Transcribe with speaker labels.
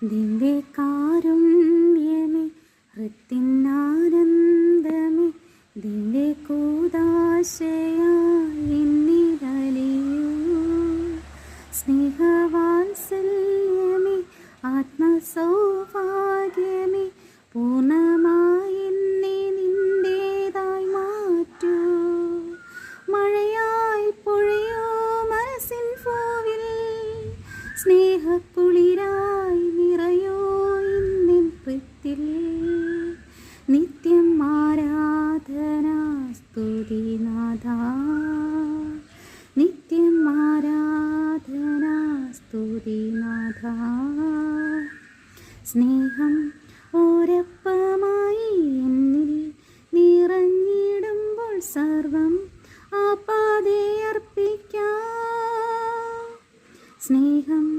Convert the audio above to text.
Speaker 1: ദിവ്യകാരുണ്യമേ, ഹൃത്തിനാനന്ദമേ, ദിവ്യകൂദാശയായി എന്നിലലിയൂ. സ്നേഹവാത്സല്യമേ, ആത്മസൗഭാഗ്യമേ, പൂർണ്ണമായി എന്നെ നിന്റേതായി മാറ്റൂ. മഴയായി പൊഴിയൂ മനസ്സിൻ പൂവിൽ, സ്നേഹക്കുളിരായി നിറയൂ ഇന്നിൻ ഹൃത്തിൽ. നിത്യം ആരാധന സ്തുതിനാഥ, നിത്യം ആരാധന സ്തുതിനാഥ. സ്നേഹം ഓരപ്പമായി എന്നിൽ നിറഞ്ഞിടുമ്പോൾ സർവം ആപാദേ അർപ്പിക്കാം. സ്നേഹം